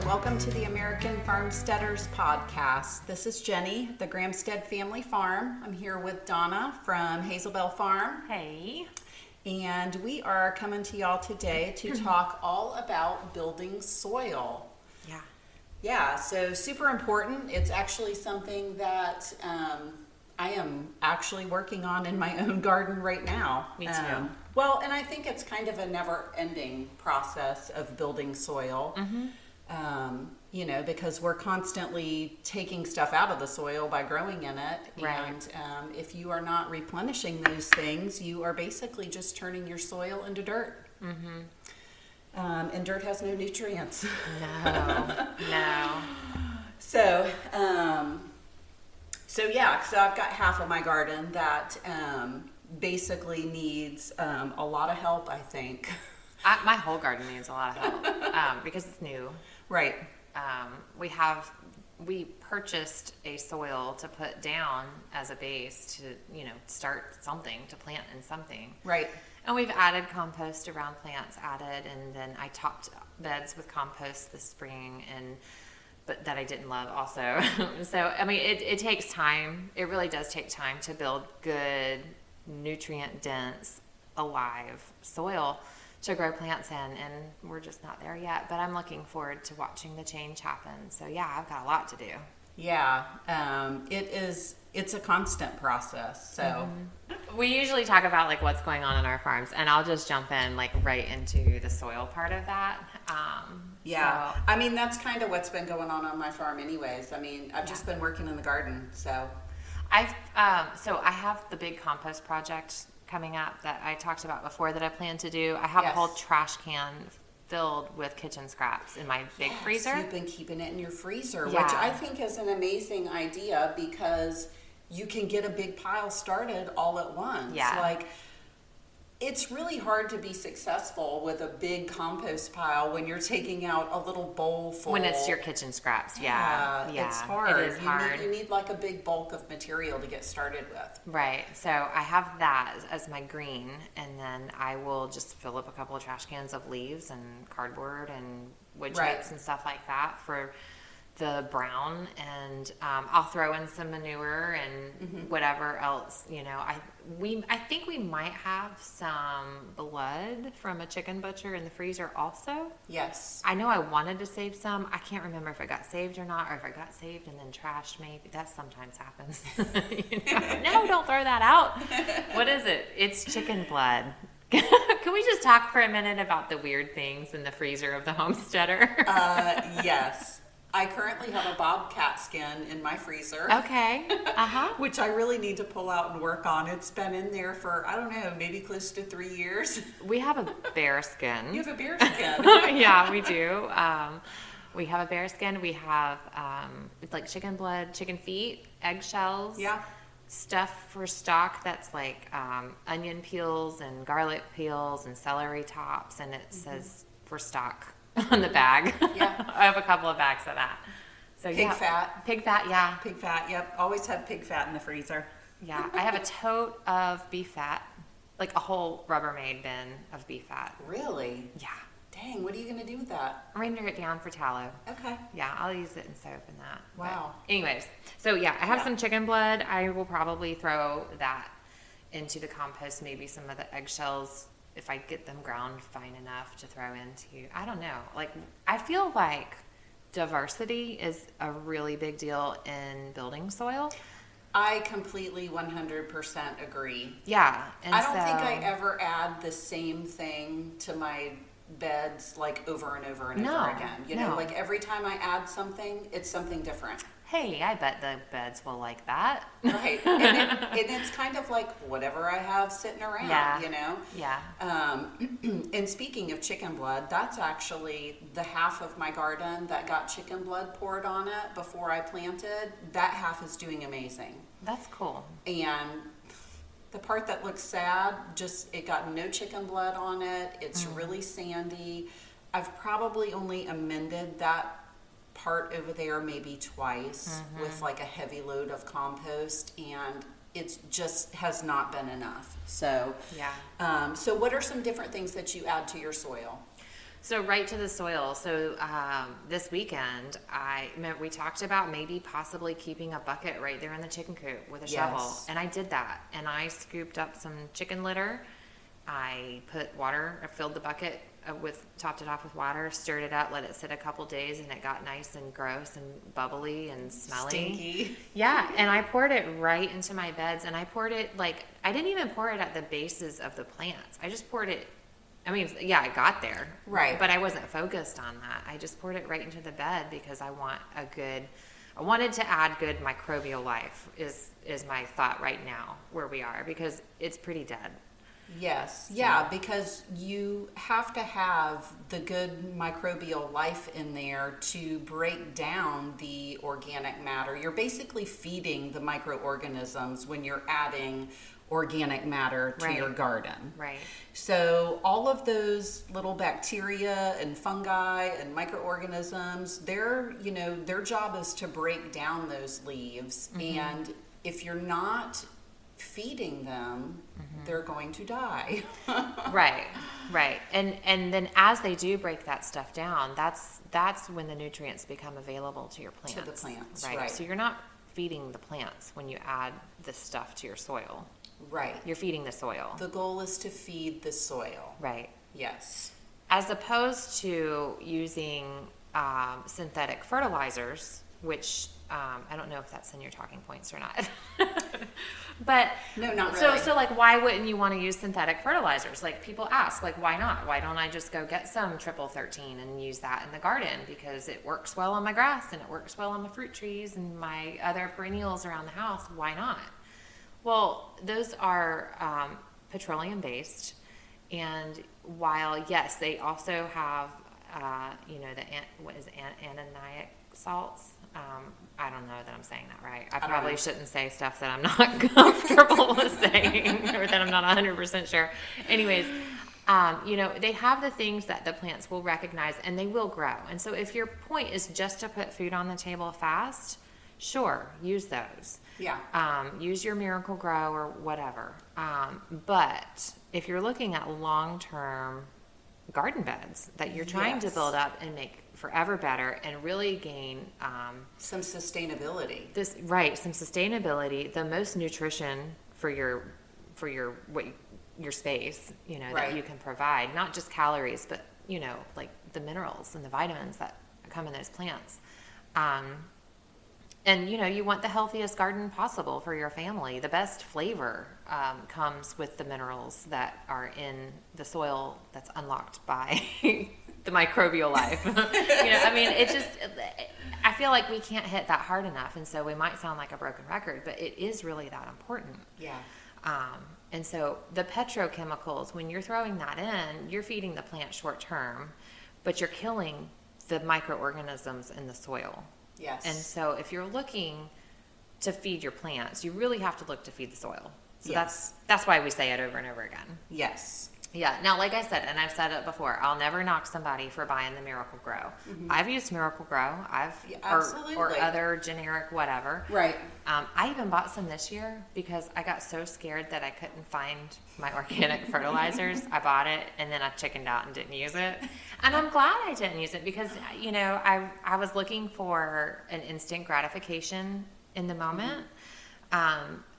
welcome to the American Farmsteaders podcast. This is Jenny, the Gramstead Family Farm. I'm here with Donna from Hazelbell Farm. Hey. And we are coming to y'all today to talk all about building soil. Yeah, so super important. It's actually something that I am actually working on in my own garden right now. Me too. Well, and I think it's kind of a never-ending process of building soil. Because we're constantly taking stuff out of the soil by growing in it. Right. And if you are not replenishing those things, you are basically just turning your soil into dirt. And dirt has no nutrients. No. So I've got half of my garden that basically needs a lot of help, I think. My whole garden needs a lot of help because it's new. Right. We purchased a soil to put down as a base to, start something, to plant in something. Right. And we've added compost around plants and then I topped beds with compost this spring but that I didn't love also. So, it takes time. It really does take time to build good, nutrient dense, alive soil to grow plants in, and we're just not there yet, but I'm looking forward to watching the change happen. So yeah, I've got a lot to do. Yeah, it's a constant process. So we usually talk about like what's going on in our farms, and I'll just jump in like right into the soil part of that. That's kind of what's been going on my farm anyways. I've just been working in the garden, so. I have the big compost project coming up that I talked about before that I plan to do. I have a whole trash can filled with kitchen scraps in my big freezer. You've been keeping it in your freezer, Yeah. which I think is an amazing idea because you can get a big pile started all at once. Yeah. It's really hard to be successful with a big compost pile when you're taking out a little bowl full. When it's your kitchen scraps, yeah. It's hard. It is hard. You need like a big bulk of material to get started with. Right. So I have that as my green, and then I will just fill up a couple of trash cans of leaves and cardboard and wood chips and stuff like that for the brown, and I'll throw in some manure and whatever else, I think we might have some blood from a chicken butcher in the freezer also. Yes. I know I wanted to save some. I can't remember if it got saved or not, or if it got saved and then trashed maybe. That sometimes happens. No, don't throw that out. What is it? It's chicken blood. Can we just talk for a minute about the weird things in the freezer of the homesteader? Yes. I currently have a bobcat skin in my freezer. Okay. Which I really need to pull out and work on. It's been in there for, I don't know, maybe close to 3 years. We have a bear skin. You have a bear skin. Yeah, we do. We have a bear skin. We have like chicken blood, chicken feet, eggshells. Yeah. Stuff for stock that's like onion peels and garlic peels and celery tops, and it says for stock on the bag. Yeah. I have a couple of bags of that. So Pig fat. Pig fat, yeah. Pig fat, yep. Always have pig fat in the freezer. Yeah. I have a tote of beef fat, like a whole Rubbermaid bin of beef fat. Really? Yeah. Dang, what are you going to do with that? Render it down for tallow. Okay. Yeah, I'll use it in soap and that. Wow. But anyways, so yeah, I have some chicken blood. I will probably throw that into the compost, maybe some of the eggshells, if I get them ground fine enough to throw into. I don't know. Like, I feel like diversity is a really big deal in building soil. I completely 100% agree. Yeah. And I don't think I ever add the same thing to my beds like over and over and over again. Like every time I add something, it's something different. Hey, I bet the beds will like that. Right. And it's kind of like whatever I have sitting around, Yeah. And speaking of chicken blood, that's actually the half of my garden that got chicken blood poured on it before I planted. That half is doing amazing. That's cool. And the part that looks sad, it got no chicken blood on it. It's really sandy. I've probably only amended that part over there maybe twice with like a heavy load of compost, and it just has not been enough. So yeah. So what are some different things that you add to your soil? So right to the soil. So this weekend, we talked about maybe possibly keeping a bucket right there in the chicken coop with a shovel. And I did that. And I scooped up some chicken litter. I put water, I filled the bucket topped it off with water, stirred it up, let it sit a couple days, and it got nice and gross and bubbly and smelly. Stinky. Yeah, and I poured it right into my beds, and I poured it I didn't even pour it at the bases of the plants. I just poured it, I mean, yeah, I got there. Right. But I wasn't focused on that. I just poured it right into the bed because I wanted to add good microbial life is my thought right now where we are, because it's pretty dead. Yes. Yeah, because you have to have the good microbial life in there to break down the organic matter. You're basically feeding the microorganisms when you're adding organic matter to your garden. Right. So all of those little bacteria and fungi and microorganisms, their job is to break down those leaves. And if you're not feeding them, they're going to die. Right. And then as they do break that stuff down, that's when the nutrients become available to your plants. To the plants, right. right. So you're not feeding the plants when you add this stuff to your soil. Right. You're feeding the soil. The goal is to feed the soil. Right. Yes. As opposed to using synthetic fertilizers, which I don't know if that's in your talking points or not. But no, not really. So why wouldn't you want to use synthetic fertilizers? Like, people ask, why not? Why don't I just go get some triple 13 and use that in the garden? Because it works well on my grass and it works well on the fruit trees and my other perennials around the house. Why not? Well, those are petroleum based, and while yes, they also have ananic salts. I don't know that I'm saying that right. I probably shouldn't say stuff that I'm not comfortable with saying, or that I'm not 100% sure. Anyways, they have the things that the plants will recognize and they will grow. And so if your point is just to put food on the table fast, sure, use those. Yeah. Use your Miracle Grow or whatever. But if you're looking at long-term garden beds that you're trying to build up and make forever better and really gain some sustainability. Some sustainability, the most nutrition for your space, that you can provide, not just calories, but like the minerals and the vitamins that come in those plants. And you want the healthiest garden possible for your family. The best flavor comes with the minerals that are in the soil that's unlocked by the microbial life. I feel like we can't hit that hard enough, and so we might sound like a broken record, but it is really that important. Yeah. And so the petrochemicals, when you're throwing that in, you're feeding the plant short term, but you're killing the microorganisms in the soil. Yes. And so if you're looking to feed your plants, you really have to look to feed the soil. So that's why we say it over and over again. Yes. Yeah. Now, like I said, and I've said it before, I'll never knock somebody for buying the Miracle Grow. I've used Miracle Grow. Or other generic whatever. Right. I even bought some this year because I got so scared that I couldn't find my organic fertilizers. I bought it and then I chickened out and didn't use it. And I'm glad I didn't use it because, I was looking for an instant gratification in the moment.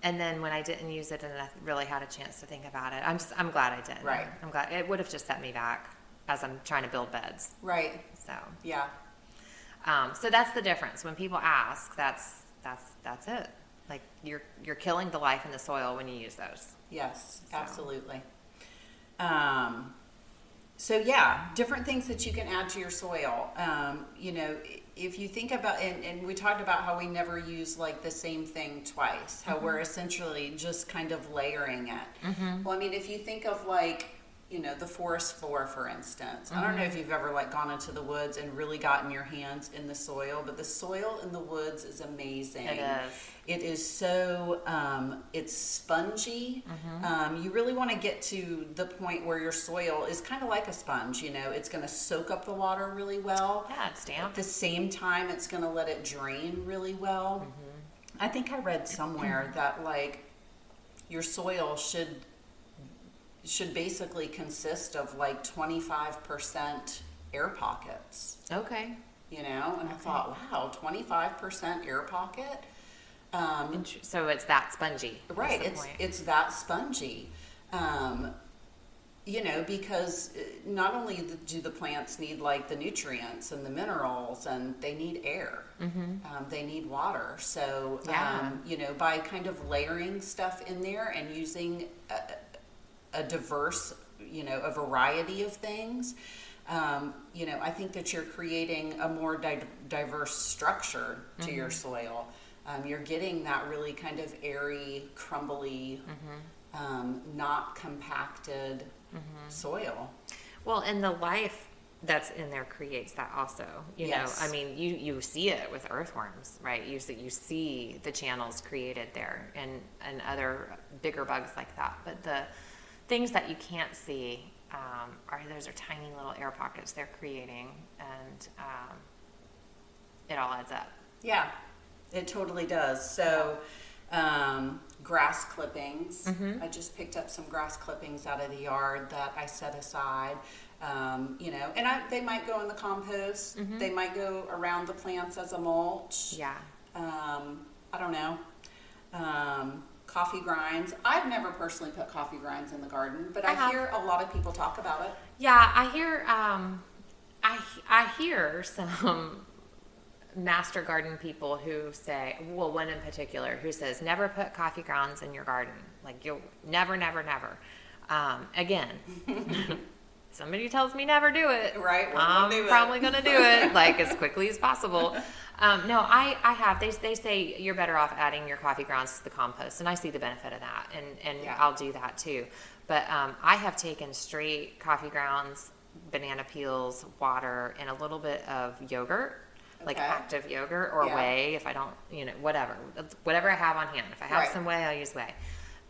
And then when I didn't use it and I really had a chance to think about it, I'm glad I did. Right. I'm glad. It would have just set me back as I'm trying to build beds. Right. So. Yeah. So that's the difference. When people ask, that's it. Like you're killing the life in the soil when you use those. Yes, absolutely. So yeah, different things that you can add to your soil. If you think about, and we talked about how we never use like the same thing twice, how we're essentially just kind of layering it. Well, if you think of like, the forest floor, for instance. I don't know if you've ever like gone into the woods and really gotten your hands in the soil, but the soil in the woods is amazing. It is. It is so, it's spongy. You really want to get to the point where your soil is kind of like a sponge, it's going to soak up the water really well. Yeah, it's damp. At the same time, it's going to let it drain really well. I think I read somewhere that like your soil should basically consist of like 25% air pockets, Okay. you know, and I thought, wow, 25% air pocket. So it's that spongy. is Right, the it's point. it's that spongy. You know, because not only do the plants need like the nutrients and the minerals, and they need air, they need water. So, Yeah. you know, by kind of layering stuff in there and using a diverse, you know, a variety of things, you know, I think that you're creating a more diverse structure to your soil. You're getting that really kind of airy, crumbly, not compacted soil. Well, and the life that's in there creates that also. You Yes. know, I mean, you see it with earthworms, right? You see the channels created there, and other bigger bugs like that. But the things that you can't see are those are tiny little air pockets they're creating, and it all adds up. Yeah, it totally does. So, grass clippings. I just picked up some grass clippings out of the yard that I set aside. You know, and they might go in the compost. They might go around the plants as a mulch. Yeah. I don't know. Coffee grinds. I've never personally put coffee grinds in the garden, but I I have. hear a lot of people talk about it. Yeah, I hear I hear some master garden people who say, well, one in particular who says never put coffee grounds in your garden. Like you'll never. Again, somebody tells me never do it. Right, we're gonna I'm do it. probably gonna do it like as quickly as possible. No, I have. They say you're better off adding your coffee grounds to the compost, and I see the benefit of that, and Yeah. I'll do that too. But I have taken straight coffee grounds, banana peels, water, and a little bit of yogurt, like Okay. active yogurt or Yeah. whey, if I don't, you know, whatever I have on hand. If I have Right. some whey, I'll use whey.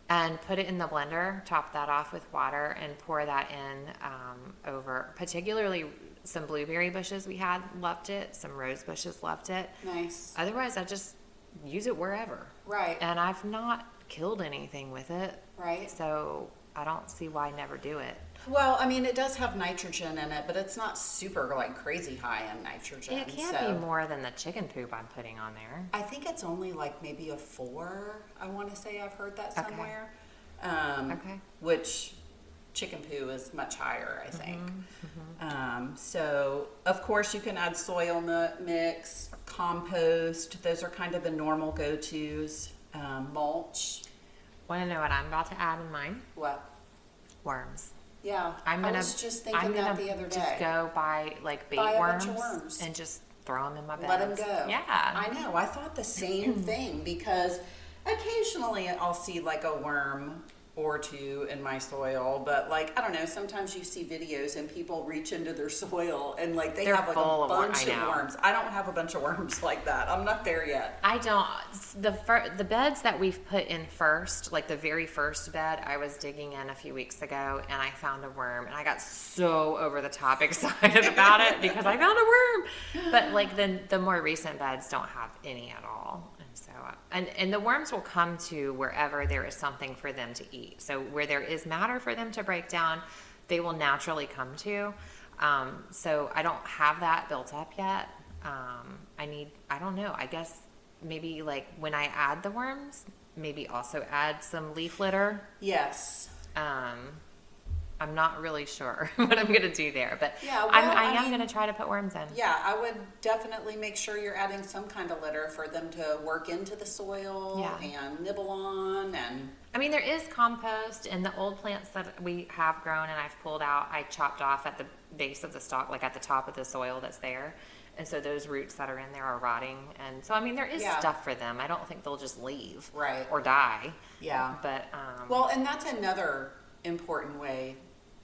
And put it in the blender, top that off with water, and pour that in over, particularly some blueberry bushes we had loved it, some rose bushes loved it. Nice. Otherwise, I just use it wherever. Right. And I've not killed anything with it. Right. So I don't see why never do it. Well, I mean, it does have nitrogen in it, but it's not super like crazy high in nitrogen. It can't so be more than the chicken poop I'm putting on there. I think it's only like maybe a 4. I want to say I've heard that Okay. somewhere. Okay. Which chicken poo is much higher, I think. Mm-hmm. So of course you can add soil mix, compost. Those are kind of the normal go-tos. Mulch. Want to know what I'm about to add in mine? What? Worms. Yeah. I was just I'm thinking gonna that the other day. just go buy like bait Buy a worms, bunch of worms. and just throw them in my beds. Let them go. Yeah. I know. I thought the same thing because occasionally I'll see like a worm or two in my soil, but like I don't know, sometimes you see videos and people reach into their soil and like they They're have like full a of worms. bunch I of know. worms. I don't have a bunch of worms like that. I'm not there yet. I don't. The beds that we've put in first, like the very first bed, I was digging in a few weeks ago, and I found a worm, and I got so over the top excited about it because I found a worm. But like the more recent beds don't have any at all, and so and the worms will come to wherever there is something for them to eat. So where there is matter for them to break down, they will naturally come to. So I don't have that built up yet. I don't know. I guess maybe like when I add the worms, maybe also add some leaf litter. Yes. I'm not really sure what I'm going to do there, but Yeah, well, I I am mean- going to try to put worms in. Yeah, I would definitely make sure you're adding some kind of litter for them to work into the soil Yeah. and nibble on and I mean, there is compost, and the old plants that we have grown and I've pulled out, I chopped off at the base of the stalk, like at the top of the soil that's there. And so those roots that are in there are rotting. And so, I mean, there is Yeah. stuff for them. I don't think they'll just leave Right. or die. yeah. But, Well, and that's another important way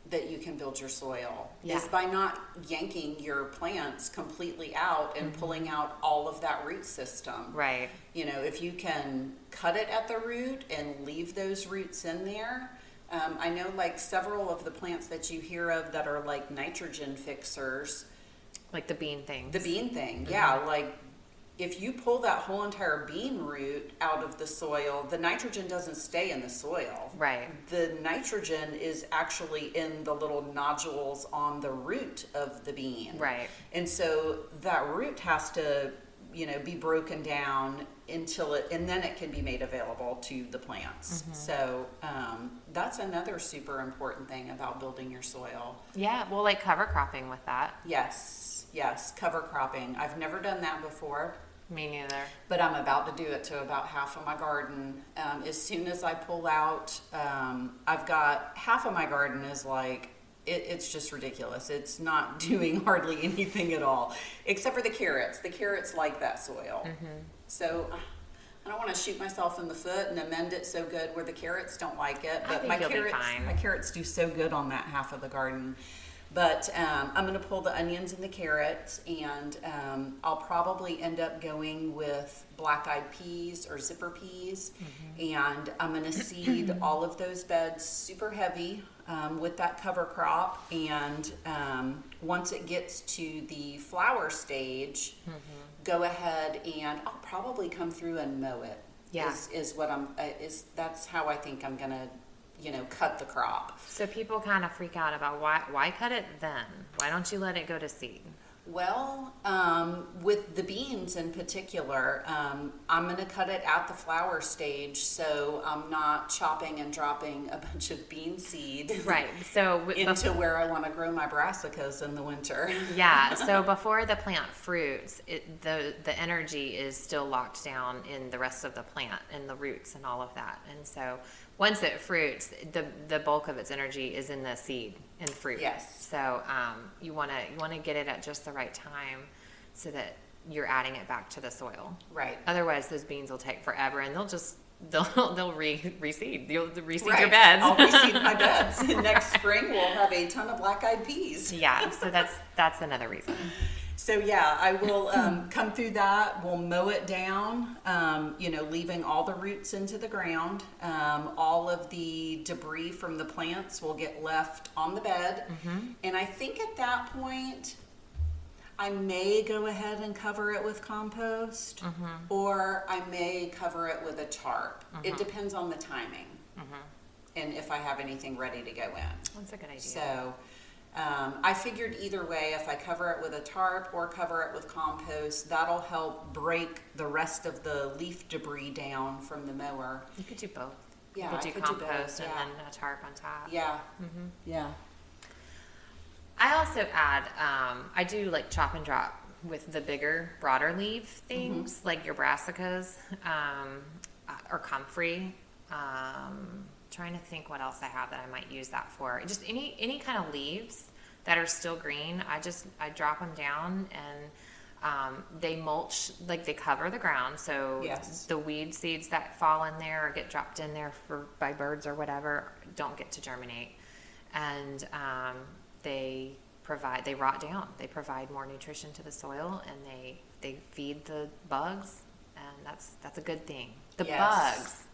that you can build your soil Yeah. is by not yanking your plants completely out and pulling out all of that root system. right. You know, if you can cut it at the root and leave those roots in there. I know like several of the plants that you hear of that are like nitrogen fixers. Like the bean things. The bean thing, yeah, like if you pull that whole entire bean root out of the soil, the nitrogen doesn't stay in the soil. Right. The nitrogen is actually in the little nodules on the root of the bean. Right. And so that root has to, be broken down until and then it can be made available to the plants. So that's another super important thing about building your soil. Yeah, well, like cover cropping with that. Yes, cover cropping. I've never done that before. Me neither. But I'm about to do it to about half of my garden. As soon as I pull out, I've got half of my garden is like, it's just ridiculous. It's not doing hardly anything at all, except for the carrots. The carrots like that soil. So I don't want to shoot myself in the foot and amend it so good where the carrots don't like it. But I think you'll be fine. My carrots do so good on that half of the garden. But I'm going to pull the onions and the carrots, and I'll probably end up going with black-eyed peas or zipper peas. And I'm going to seed all of those beds super heavy with that cover crop. And once it gets to the flower stage, go ahead and I'll probably come through and mow it. Yeah. Is what that's how I think I'm going to cut the crop. So people kind of freak out about why cut it then? Why don't you let it go to seed? Well, with the beans in particular, I'm going to cut it at the flower stage, so I'm not chopping and dropping a bunch of bean seed Right. So into where I want to grow my brassicas in the winter. Yeah. So before the plant fruits, the energy is still locked down in the rest of the plant and the roots and all of that. And so once it fruits, the bulk of its energy is in the seed and fruit. Yes. So you want to get it at just the right time, so that you're adding it back to the soil. Right. Otherwise, those beans will take forever, and they'll reseed. You'll reseed Right. your beds. I'll reseed my beds. Next spring, we'll have a ton of black-eyed peas. Yeah. So that's another reason. So yeah, I will come through that. We'll mow it down, leaving all the roots into the ground. All of the debris from the plants will get left on the bed. And I think at that point, I may go ahead and cover it with compost, or I may cover it with a tarp. It depends on the timing and if I have anything ready to go in. That's a good idea. So I figured either way, if I cover it with a tarp or cover it with compost, that'll help break the rest of the leaf debris down from the mower. You could do both. Yeah, you I could do could do both, compost and yeah. then a tarp on top. Yeah. Yeah. I also add, I do like chop and drop with the bigger, broader leaf things, like your brassicas, or comfrey. Trying to think what else I have that I might use that for. Just any kind of leaves that are still green, I drop them down, and they mulch, like they cover the ground, so Yes. the weed seeds that fall in there or get dropped in there by birds or whatever don't get to germinate. And they rot down. They provide more nutrition to the soil, and they feed the bugs, and that's a good thing.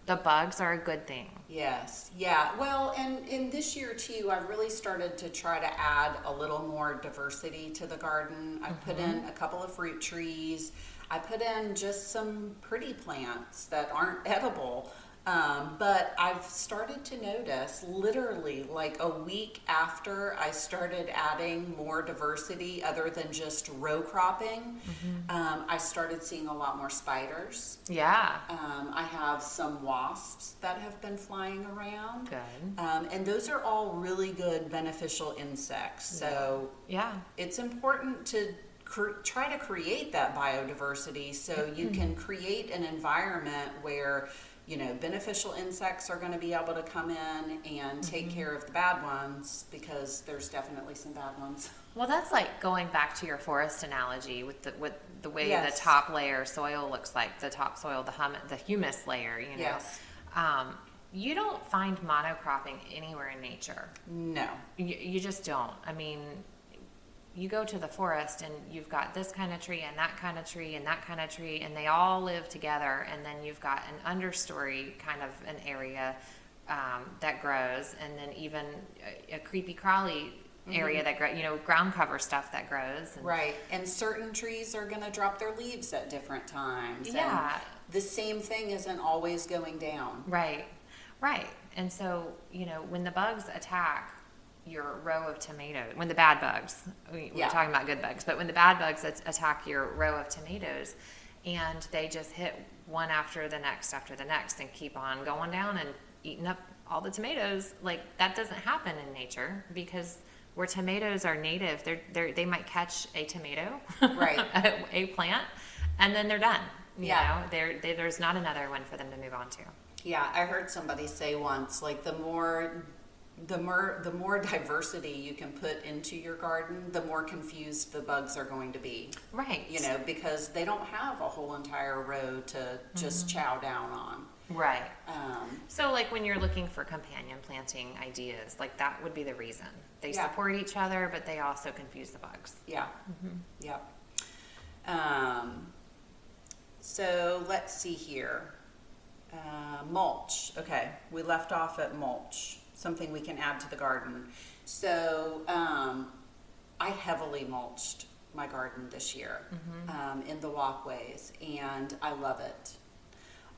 The bugs are a good thing. Yes. Yeah. Well, and in this year too, I've really started to try to add a little more diversity to the garden. I put in a couple of fruit trees. I put in just some pretty plants that aren't edible. But I've started to notice, literally like a week after I started adding more diversity other than just row cropping, I started seeing a lot more spiders. Yeah. I have some wasps that have been flying around. Good. And those are all really good beneficial insects. So Yeah. it's important to try to create that biodiversity so you can create an environment where beneficial insects are going to be able to come in and take care of the bad ones, because there's definitely some bad ones. Well, that's like going back to your forest analogy with the way Yes. the top layer soil looks like, the top soil, the humus layer, Yes. You don't find monocropping anywhere in nature. No. You just don't. I mean, you go to the forest and you've got this kind of tree and that kind of tree and that kind of tree, and they all live together, and then you've got an understory kind of an area that grows, and then even a creepy crawly area that grows, ground cover stuff that grows. And, Right. And certain trees are going to drop their leaves at different times. Yeah. And the same thing isn't always going down. Right. And so, when the bugs attack your row of tomatoes, when the bad bugs, we're Yeah. talking about good bugs, but when the bad bugs attack your row of tomatoes and they just hit one after the next and keep on going down and eating up all the tomatoes, like that doesn't happen in nature, because where tomatoes are native, they might catch a tomato, Right. a plant, and then they're done. Yeah. There's not another one for them to move on to. Yeah, I heard somebody say once, like the more diversity you can put into your garden, the more confused the bugs are going to be. Right. Because they don't have a whole entire row to just chow down on. Right. So like when you're looking for companion planting ideas, like that would be the reason. They Yeah. support each other, but they also confuse the bugs. Yeah. Yep. So let's see here. Mulch. Okay, we left off at mulch, something we can add to the garden. So I heavily mulched my garden this year in the walkways, and I love it.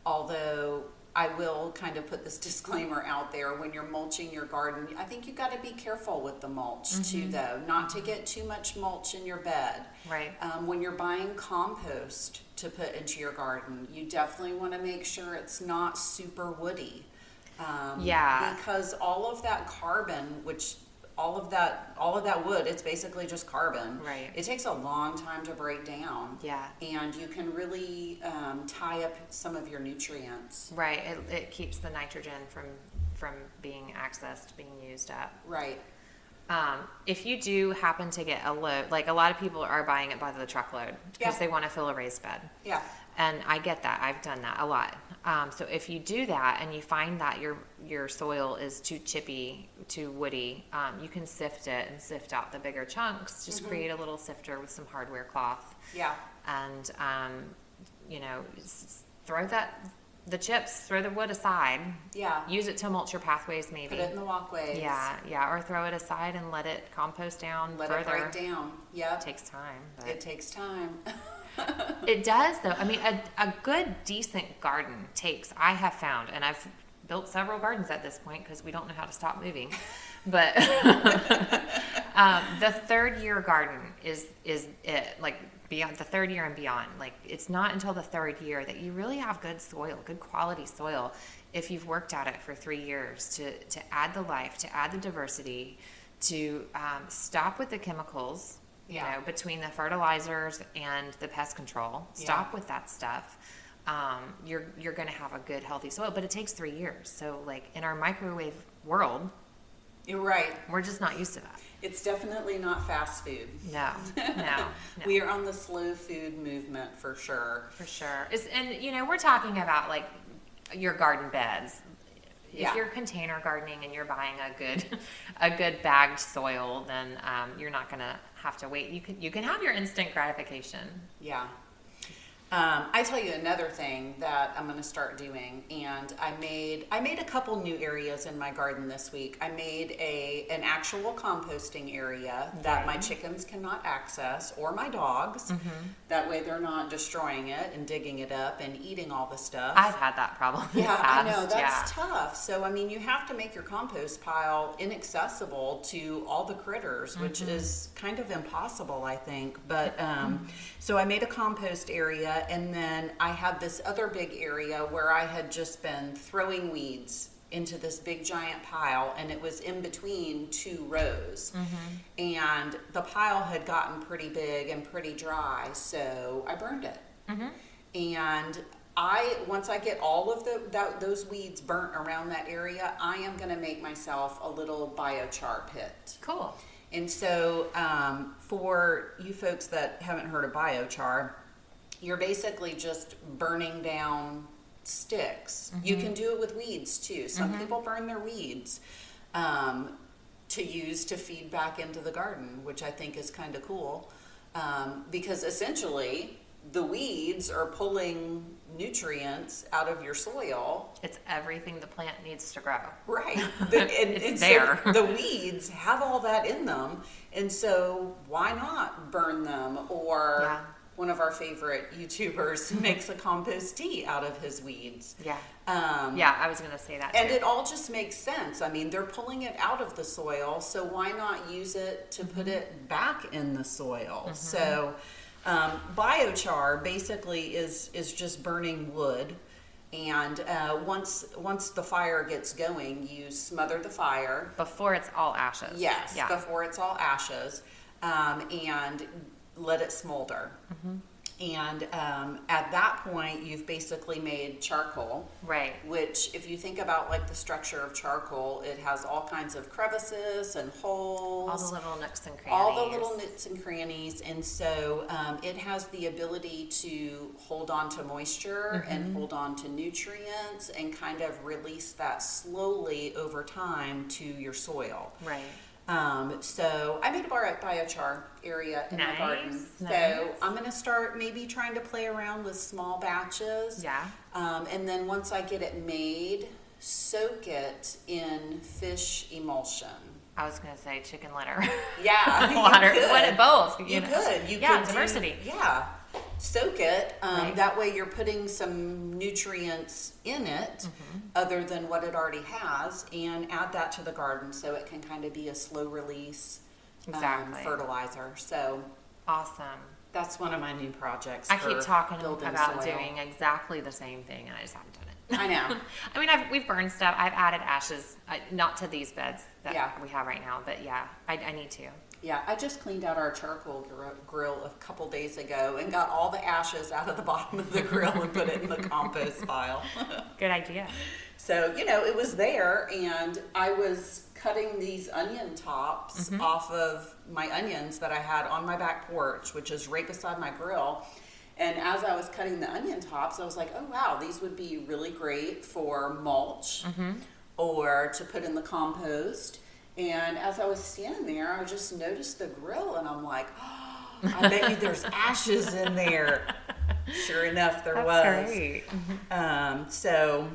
Although I will kind of put this disclaimer out there, when you're mulching your garden, I think you've got to be careful with the mulch too, though, not to get too much mulch in your bed. Right. When you're buying compost to put into your garden, you definitely want to make sure it's not super woody. Yeah. Because all of that carbon, which all of that wood, it's basically just carbon. Right. It takes a long time to break down. Yeah. And you can really tie up some of your nutrients. Right. It keeps the nitrogen from being accessed, being used up. Right. If you do happen to get a load, like a lot of people are buying it by the truckload because Yeah. they want to fill a raised bed. Yeah. And I get that. I've done that a lot. So if you do that and you find that your soil is too chippy, too woody, you can sift it and sift out the bigger chunks. Just create a little sifter with some hardware cloth. Yeah. And, throw throw the wood aside. Yeah. Use it to mulch your pathways maybe. Put it in the walkways. Yeah. Or throw it aside and let it compost down Let further. it break down. Yep. It takes time. But It takes time. it does, though. I mean, a good, decent garden takes, I have found, and I've built several gardens at this point because we don't know how to stop moving. But the third year garden is it, like beyond the third year and beyond. Like it's not until the third year that you really have good soil, good quality soil. If you've worked at it for 3 years to add the life, to add the diversity, to stop with the chemicals. Yeah. Between the fertilizers and the pest control, stop with that stuff. You're going to have a good, healthy soil, but it takes 3 years. So, like in our microwave world, You're right. we're just not used to that. It's definitely not fast food. No. We are on the slow food movement for sure. For sure. We're talking about like your garden beds. Yeah. If you're container gardening and you're buying a good bagged soil, then you're not going to have to wait. You can have your instant gratification. Yeah. I tell you another thing that I'm going to start doing, and I made a couple new areas in my garden this week. I made an actual composting area that my chickens cannot access, or my dogs. That way they're not destroying it and digging it up and eating all the stuff. I've had that problem. in the Yeah, I know, past, that's tough. So, I mean, you have to make your compost pile inaccessible to all the critters, which is kind of impossible, I think. But, so I made a compost area, and then I had this other big area where I had just been throwing weeds into this big giant pile, and it was in between 2 rows. And the pile had gotten pretty big and pretty dry, so I burned it. And once I get all of those weeds burnt around that area, I am going to make myself a little biochar pit. Cool. And so for you folks that haven't heard of biochar, you're basically just burning down sticks. You can do it with weeds too. Some people burn their weeds to use to feed back into the garden, which I think is kind of cool, because essentially the weeds are pulling nutrients out of your soil. It's everything the plant needs to grow. Right. It's there. So the weeds have all that in them. And so why not burn them? Or Yeah. one of our favorite YouTubers makes a compost tea out of his weeds. Yeah. Um, Yeah, I was going to say that And too. it all just makes sense. I mean, they're pulling it out of the soil, so why not use it to put it back in the soil? So biochar basically is just burning wood. And once the fire gets going, you smother the fire. Before it's all ashes. Yes, Yeah. before it's all ashes, and let it smolder. And at that point, you've basically made charcoal. Right. Which, if you think about like the structure of charcoal, it has all kinds of crevices and holes. All the little nooks and crannies. All the little nooks and crannies. And so it has the ability to hold on to moisture and hold on to nutrients and kind of release that slowly over time to your soil. Right. So I made a biochar area in my garden. Nice. So I'm going to start maybe trying to play around with small batches. Yeah. And then once I get it made, soak it in fish emulsion. I was going to say chicken litter. Yeah, Water. you could. What, both. You know. could. You Yeah, could diversity. Yeah. Soak it. Right. That way you're putting some nutrients in it other than what it already has, and add that to the garden so it can kind of be a slow release Exactly. fertilizer. So Awesome. that's one of my new projects. I keep for talking building about soil. doing exactly the same thing, and I just haven't done it. I know. I mean, we've burned stuff. I've added ashes, not to these beds that Yeah. we have right now, but yeah, I need to. Yeah, I just cleaned out our charcoal grill a couple days ago and got all the ashes out of the bottom of the grill and put it in the compost pile. Good idea. So, it was there, and I was cutting these onion tops off of my onions that I had on my back porch, which is right beside my grill. And as I was cutting the onion tops, I was like, oh wow, these would be really great for mulch or to put in the compost. And as I was standing there, I just noticed the grill, and I'm like, oh, I bet you there's ashes in there. Sure enough, there was. Great. So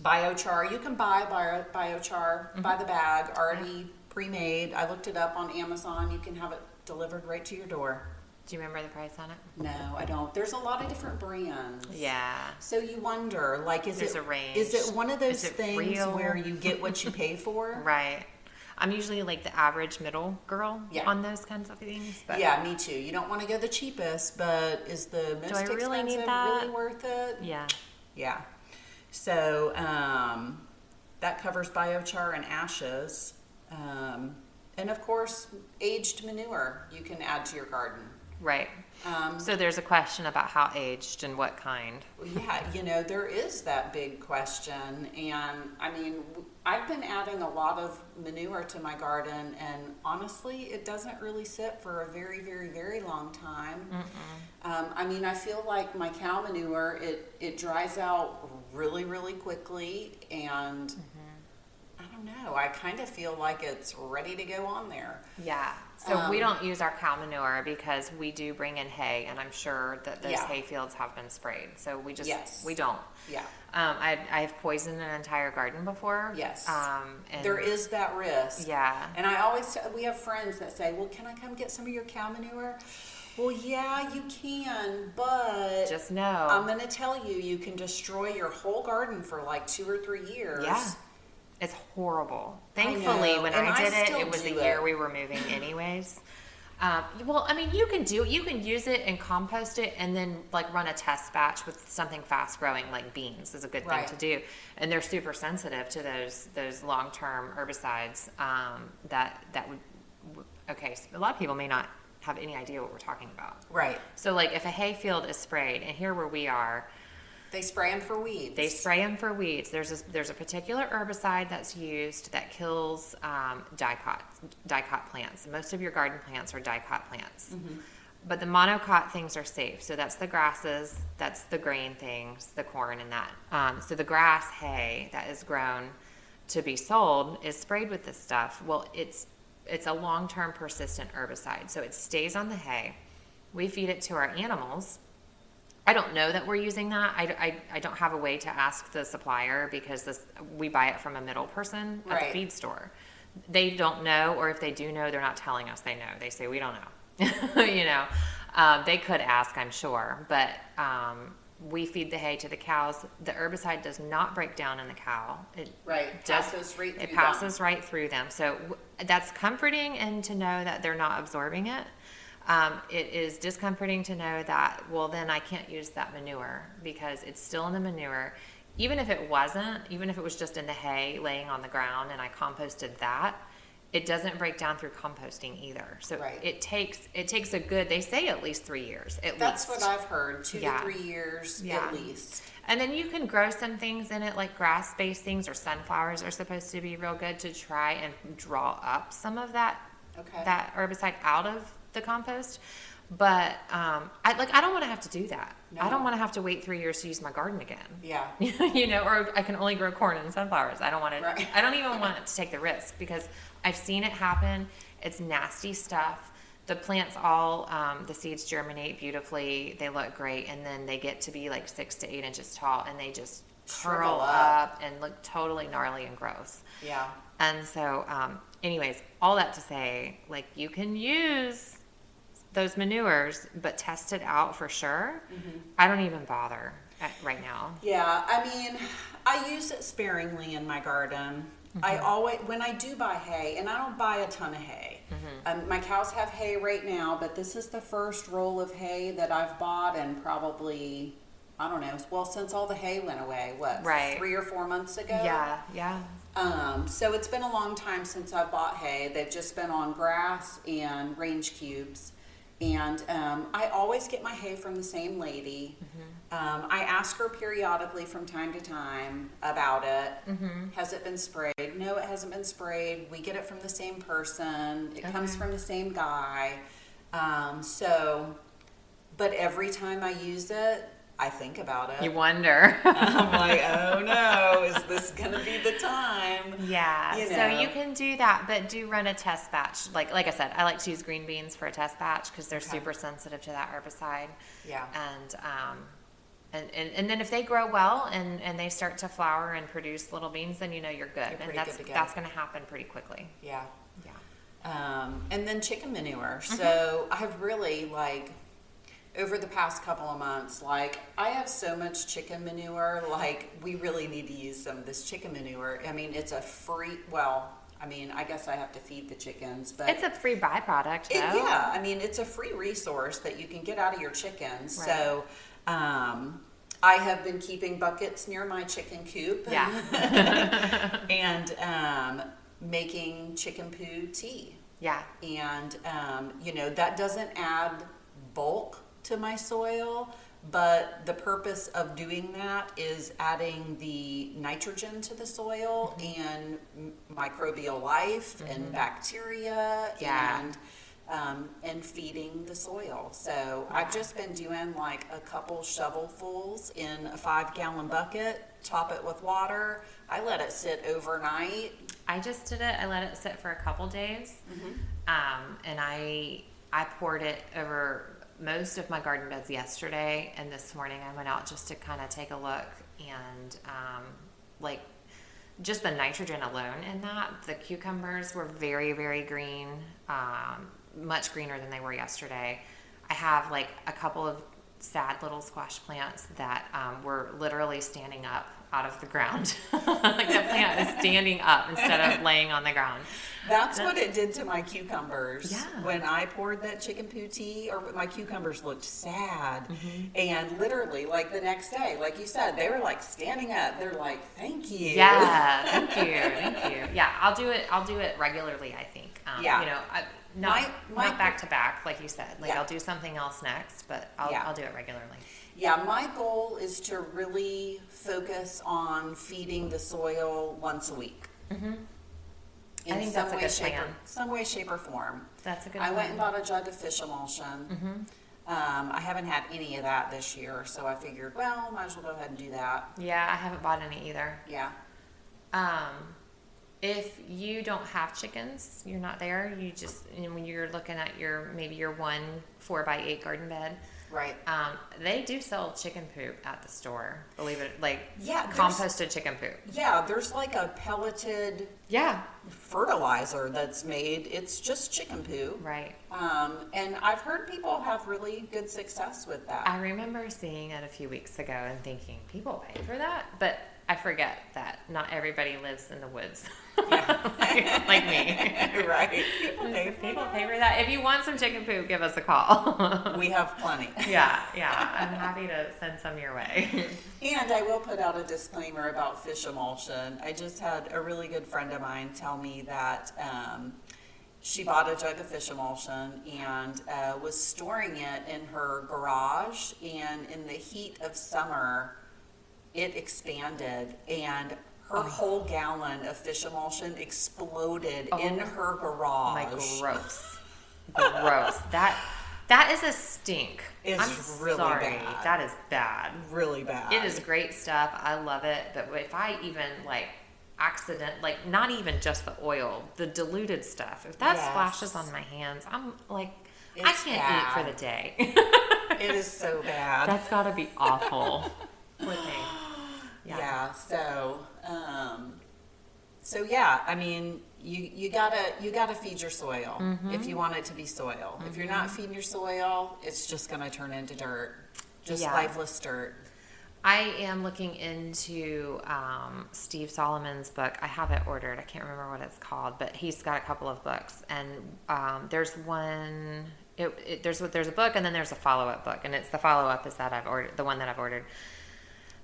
biochar, you can buy biochar by the bag, already pre-made. I looked it up on Amazon. You can have it delivered right to your door. Do you remember the price on it? No, I don't. There's a lot of different brands. Yeah. So you wonder, like, There's a range. is it one of those Is it things real? where you get what you pay for? Right. I'm usually like the average middle girl Yeah. on those kinds of things. But Yeah, me too. You don't want to go the cheapest, but is the most I really expensive need that? really worth it? Yeah. Yeah. So that covers biochar and ashes. And of course, aged manure you can add to your garden. Right. So there's a question about how aged and what kind. Yeah, there is that big question. And I mean, I've been adding a lot of manure to my garden, and honestly, it doesn't really sit for a very, very, very long time. I mean, I feel like my cow manure, it dries out really, really quickly, and I don't know, I kind of feel like it's ready to go on there. Yeah. So we don't use our cow manure because we do bring in hay, and I'm sure that those hay fields have been sprayed. So we just we don't. Yeah. I have poisoned an entire garden before. Yes. And There is that risk. Yeah. And I always we have friends that say, well, can I come get some of your cow manure? Well, yeah, you can, but just know. I'm going to tell you, you can destroy your whole garden for like 2 or 3 years. Yeah. It's horrible. I Thankfully, know, when and I did I it, still it was the do year it. we were moving anyways. Well, I mean, you can use it and compost it, and then like run a test batch with something fast growing like beans is a good thing Right. to do. And they're super sensitive to those long term herbicides that would. Okay, so a lot of people may not have any idea what we're talking about. Right. So like if a hay field is sprayed, and here where we are, They spray them for weeds. they spray them for weeds. There's a particular herbicide that's used that kills dicot plants. Most of your garden plants are dicot plants. But the monocot things are safe. So that's the grasses, that's the grain things, the corn and that. So the grass hay that is grown to be sold is sprayed with this stuff. Well, it's a long-term persistent herbicide. So it stays on the hay. We feed it to our animals. I don't know that we're using that. I don't have a way to ask the supplier because we buy it from a middle person at the Right. feed store. They don't know, or if they do know, they're not telling us they know. They say, we don't know. You know, they could ask, I'm sure, but we feed the hay to the cows. The herbicide does not break down in the cow. It Right. Passes right through It them. passes right through them. So that's comforting, and to know that they're not absorbing it. It is discomforting to know that, well, then I can't use that manure because it's still in the manure. Even if it wasn't, even if it was just in the hay laying on the ground and I composted that, it doesn't break down through composting either. So Right. it takes a good, they say at least 3 years, at That's least. what I've heard, 2 Yeah. to 3 years Yeah. at least. And then you can grow some things in it, like grass-based things, or sunflowers are supposed to be real good to try and draw up some of that Okay. that herbicide out of the compost. But I don't want to have to do that. No. I don't want to have to wait 3 years to use my garden again. Yeah. You know, or I can only grow corn and sunflowers. I don't want to. Right. I don't even want to take the risk because I've seen it happen. It's nasty stuff. The plants all, the seeds germinate beautifully. They look great, and then they get to be like 6 to 8 inches tall, and they just Shrivel curl up. up and look totally gnarly and gross. Yeah. And so, anyways, all that to say, like, you can use those manures, but test it out for sure. I don't even bother right now. Yeah, I mean, I use it sparingly in my garden. I always, when I do buy hay, and I don't buy a ton of hay. My cows have hay right now, but this is the first roll of hay that I've bought in probably, I don't know, well, since all the hay went away, what, Right. 3 or 4 months ago? Yeah. So it's been a long time since I've bought hay. They've just been on grass and range cubes. And I always get my hay from the same lady. I ask her periodically from time to time about it. Has it been sprayed? No, it hasn't been sprayed. We get it from the same person. It comes from the same guy. But every time I use it, I think about it. You wonder. I'm like, oh no, is this going to be the time? Yeah. You So know. you can do that, but do run a test batch. Like I said, I like to use green beans for a test batch because they're Okay. super sensitive to that herbicide. Yeah. And then if they grow well and they start to flower and produce little beans, then you know you're good. You're And pretty good to go. that's going to happen pretty quickly. Yeah. Yeah. And then chicken manure. So I've really over the past couple of months, I have so much chicken manure, we really need to use some of this chicken manure. I mean, it's a free, I guess I have to feed the chickens, but It's a free byproduct, though. yeah, I mean, it's a free resource that you can get out of your chickens. Right. So, I have been keeping buckets near my chicken coop. Yeah. And, making chicken poo tea. Yeah. And, that doesn't add bulk to my soil, but the purpose of doing that is adding the nitrogen to the soil and microbial life and bacteria Yeah. and feeding the soil. So I've just been doing a couple shovelfuls in a 5-gallon bucket, top it with water. I let it sit overnight. I just did it. I let it sit for a couple days, and I poured it over most of my garden beds yesterday, and this morning I went out just to kind of take a look, and just the nitrogen alone in that, the cucumbers were very, very green, much greener than they were yesterday. I have a couple of sad little squash plants that were literally standing up out of the ground. The plant is standing up instead of laying on the ground. That's what it did to my cucumbers. Yeah. When I poured that chicken poo tea, or my cucumbers looked sad. And literally, the next day, like you said, they were standing up. They're like, thank you. Yeah, thank you. Yeah, I'll do it regularly, I think. Yeah. Not My- back to back, like you said. Yeah. I'll do something else next, but I'll do it regularly. Yeah, my goal is to really focus on feeding the soil once a week. I think that's a good plan. Some way, shape, or form. That's a good I plan. went and bought a jug of fish emulsion. I haven't had any of that this year, so I figured, might as well go ahead and do that. Yeah, I haven't bought any either. Yeah. If you don't have chickens, you're not there. When you're looking at maybe your 1 4x8 garden bed, Right. They do sell chicken poop at the store. Believe it, like Yeah, composted chicken poop. Yeah, there's like a pelleted Yeah. fertilizer that's made. It's just chicken poo. Right. And I've heard people have really good success with that. I remember seeing it a few weeks ago and thinking, people pay for that? But I forget that not everybody lives in the woods. Yeah. like me. Right. People pay for that. If you want some chicken poop, give us a call. We have plenty. Yeah. I'm happy to send some your way. And I will put out a disclaimer about fish emulsion. I just had a really good friend of mine tell me that she bought a jug of fish emulsion and was storing it in her garage, and in the heat of summer it expanded and her whole gallon of fish emulsion exploded in her garage. Like gross. That is a stink. It's I'm really sorry. bad. That is bad. Really bad. It is great stuff. I love it. But if I even not even just the oil, the diluted stuff, if that splashes on my hands, I'm like, I can't eat for the day. It is so bad. That's got to be awful. Poor thing. Yeah. So yeah, I mean, you gotta feed your soil if you want it to be soil. If you're not feeding your soil, it's just gonna turn into dirt, just lifeless dirt. I am looking into Steve Solomon's book. I have it ordered. I can't remember what it's called, but he's got a couple of books, and there's one. There's a book, and then there's a follow-up book, and it's the follow-up is that I've ordered, the one that I've ordered.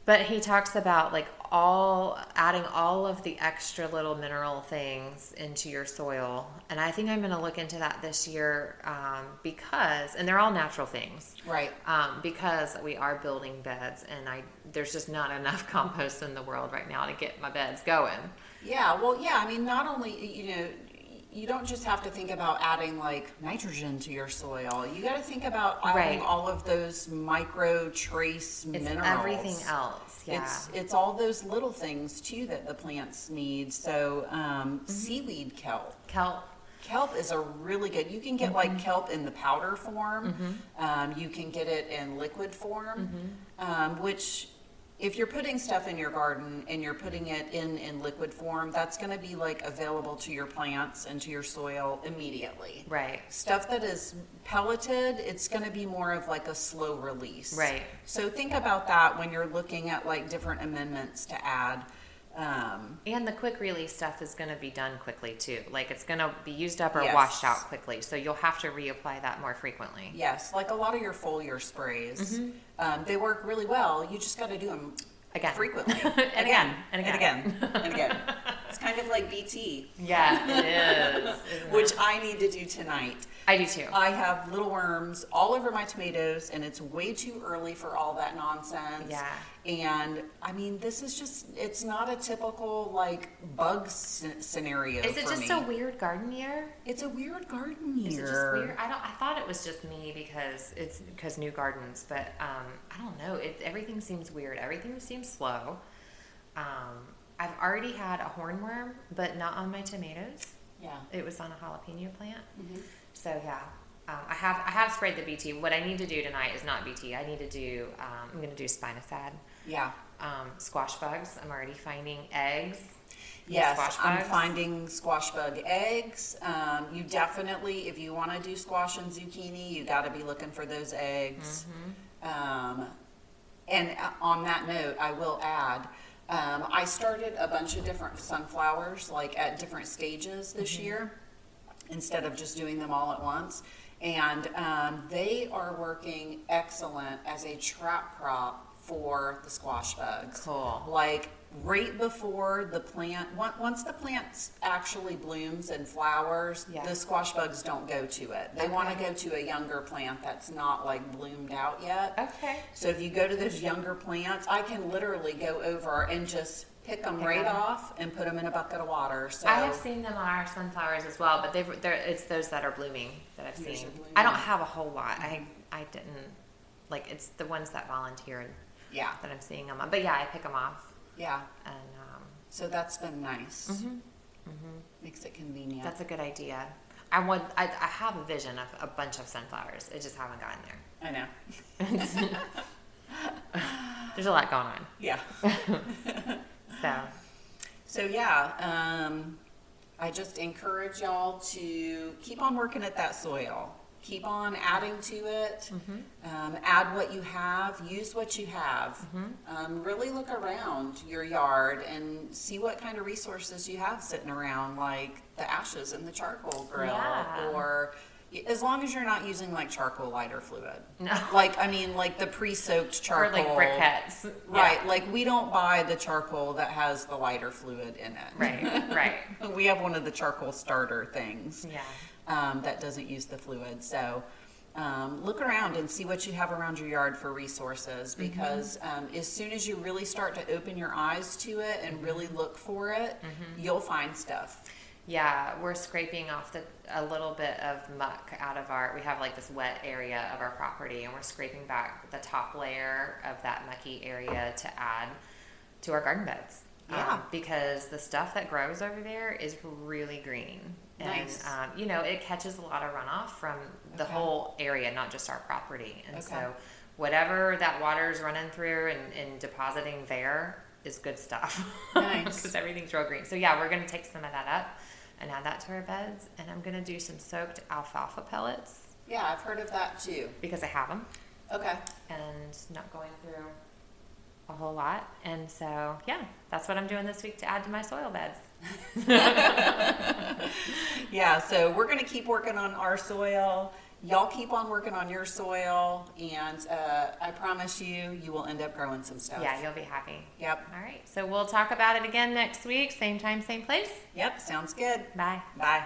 But he talks about like adding all of the extra little mineral things into your soil, and I think I'm going to look into that this year and they're all natural things, right? Because we are building beds, and there's just not enough compost in the world right now to get my beds going. Yeah, well, yeah. I mean, not only you don't just have to think about adding like nitrogen to your soil. You got to think about adding all of those micro trace minerals. Everything else. Yeah. It's all those little things too that the plants need. So seaweed kelp. Kelp is a really good. You can get like kelp in the powder form. You can get it in liquid form, which, if you're putting stuff in your garden and you're putting it in liquid form, that's going to be like available to your plants and to your soil immediately. Right. Stuff that is pelleted, it's going to be more of like a slow release. Right. So think about that when you're looking at like different amendments to add. And the quick release stuff is going to be done quickly too. Like it's going to be used up or Yes. washed out quickly. So you'll have to reapply that more frequently. Yes, like a lot of your foliar sprays, they work really well. You just got to do them Again. frequently. And again. It's kind of like BT. Yeah, it is. Which I need to do tonight. I do too. I have little worms all over my tomatoes, and it's way too early for all that nonsense. Yeah. And I mean, this is just, it's not a typical like bug scenario Is it for just me. a weird garden year? It's a weird garden year. Is it just weird? I thought it was just me because new gardens, but I don't know. Everything seems weird. Everything seems slow. I've already had a hornworm, but not on my tomatoes. Yeah. It was on a jalapeno plant. So yeah, I have sprayed the BT. What I need to do tonight is not BT. I need to do. I'm going to do spinosad. Yeah. Squash bugs. I'm already finding eggs. Yes, I'm finding squash bug eggs. You definitely, if you want to do squash and zucchini, you got to be looking for those eggs. And on that note, I will add, I started a bunch of different sunflowers, like at different stages this year, instead of just doing them all at once. And they are working excellent as a trap crop for the squash bugs. Cool. Like right before the plant, once the plant actually blooms and flowers, the squash bugs don't go to it. They want to go to a younger plant that's not like bloomed out yet. Okay. So if you go to those younger plants, I can literally go over and just pick them right off and put them in a bucket of water. So I have seen them on our sunflowers as well, but it's those that are blooming that I've seen. I don't have a whole lot. I didn't, like, it's the ones that volunteered that I'm seeing them on. But yeah, I pick them off. Yeah. And so that's been nice. Makes it convenient. That's a good idea. I have a vision of a bunch of sunflowers. I just haven't gotten there. I know. There's a lot going on. Yeah. So yeah, I just encourage y'all to keep on working at that soil. Keep on adding to it. Add what you have. Use what you have. Really look around your yard and see what kind of resources you have sitting around, like the ashes in the charcoal grill, Yeah. or as long as you're not using like charcoal lighter fluid. No. Like, I mean, like the pre-soaked charcoal. Or like briquettes. Right. Yeah. Like we don't buy the charcoal that has the lighter fluid in it. Right. We have one of the charcoal starter things. Yeah. That doesn't use the fluid. So look around and see what you have around your yard for resources, because as soon as you really start to open your eyes to it and really look for it, you'll find stuff. Yeah, we're scraping off a little bit of muck out of we have like this wet area of our property, and we're scraping back the top layer of that mucky area to add to our garden beds. Yeah. Because the stuff that grows over there is really green. And, Nice. It catches a lot of runoff from the Okay. whole area, not just our property. And Okay. so whatever that water's running through and depositing there is good stuff. Nice. Because everything's real green. So yeah, we're going to take some of that up and add that to our beds. And I'm going to do some soaked alfalfa pellets Yeah, I've heard of that too. because I have them Okay. and not going through a whole lot. And so, yeah, that's what I'm doing this week to add to my soil beds. Yeah, so we're going to keep working on our soil. Y'all keep on working on your soil, and I promise you will end up growing some stuff. Yeah, you'll be happy. Yep. All right. So we'll talk about it again next week. Same time, same place. Yep, sounds good. Bye. Bye.